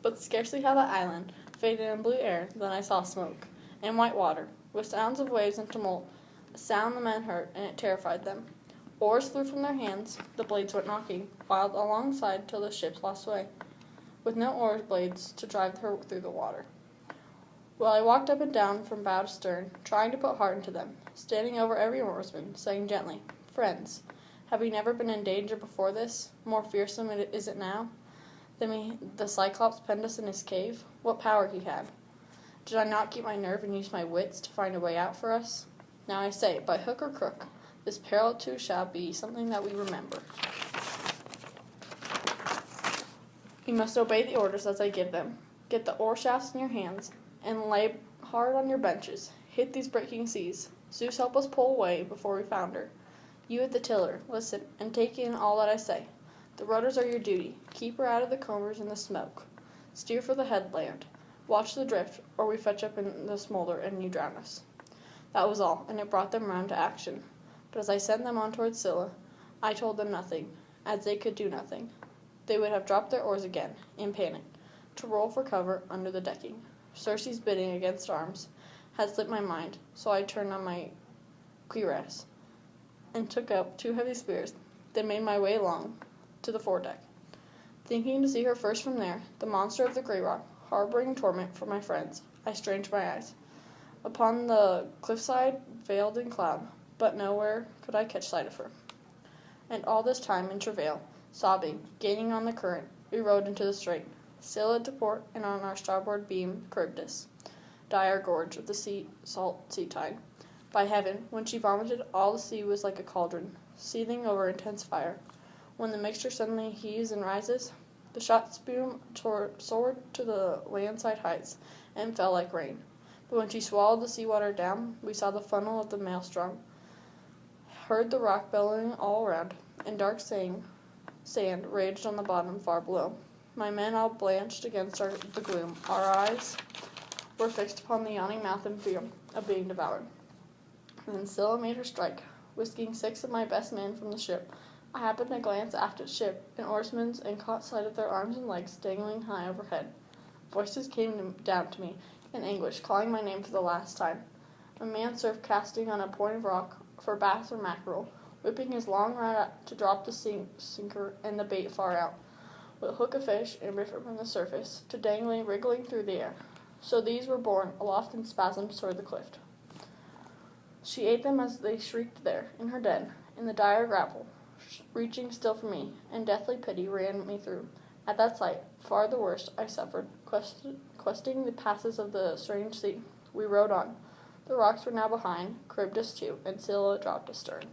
But scarcely had the island faded in blue air than I saw smoke, and white water, with sounds of waves and tumult, a sound the men heard, and it terrified them. Oars flew from their hands, the blades went knocking, wild alongside till the ships lost way, with no oar blades to drive her through the water. Well, I walked up and down from bow to stern, trying to put heart into them, standing over every oarsman, saying gently, "Friends, have we never been in danger before this? More fearsome is it now? Then the Cyclops penned us in his cave? What power he had! Did I not keep my nerve and use my wits to find a way out for us? Now I say, by hook or crook, this peril too shall be something that we remember. You must obey the orders as I give them. Get the oar shafts in your hands, and lay hard on your benches. Hit these breaking seas. Zeus help us pull away before we founder. You at the tiller, listen, and take in all that I say. The rudders are your duty. Keep her out of the combers and the smoke. Steer for the headland. Watch the drift, or we fetch up in the smolder and you drown us." That was all, and it brought them round to action. But as I sent them on towards Sylla, I told them nothing, as they could do nothing. They would have dropped their oars again, in panic, to roll for cover under the decking. Circe's bidding against arms had slipped my mind, so I turned on my cuirass and took up 2 heavy spears, then made my way along to the foredeck, thinking to see her first from there, the monster of the grey rock, harboring torment for my friends. I strained my eyes upon the cliffside, veiled in cloud, but nowhere could I catch sight of her. And all this time, in travail, sobbing, gaining on the current, we rowed into the strait, Sylla to port, and on our starboard beam Chyrbdis, dire gorge of the salt sea tide. By heaven, when she vomited, all the sea was like a cauldron, seething over intense fire. When the mixture suddenly heaves and rises, the shot spume soared to the landside heights and fell like rain. But when she swallowed the sea-water down, we saw the funnel of the maelstrom, heard the rock bellowing all around, and dark sand raged on the bottom far below. My men all blanched against the gloom. Our eyes were fixed upon the yawning mouth in fear of being devoured. Then Sylla made her strike, whisking 6 of my best men from the ship. I happened to glance aft at ship and oarsmen and caught sight of their arms and legs dangling high overhead. Voices came down to me in anguish, calling my name for the last time. A man served casting on a point of rock for bass or mackerel, whipping his long rod to drop the sinker and the bait far out, would hook a fish and rip it from the surface, to dangling, wriggling through the air. So these were borne aloft in spasms toward the cliff. She ate them as they shrieked there, in her den, in the dire grapple, reaching still for me, and deathly pity ran me through. At that sight, far the worst I suffered, questing the passes of the strange sea. We rowed on. The rocks were now behind, Chyrbdis too, and Sylla dropped astern.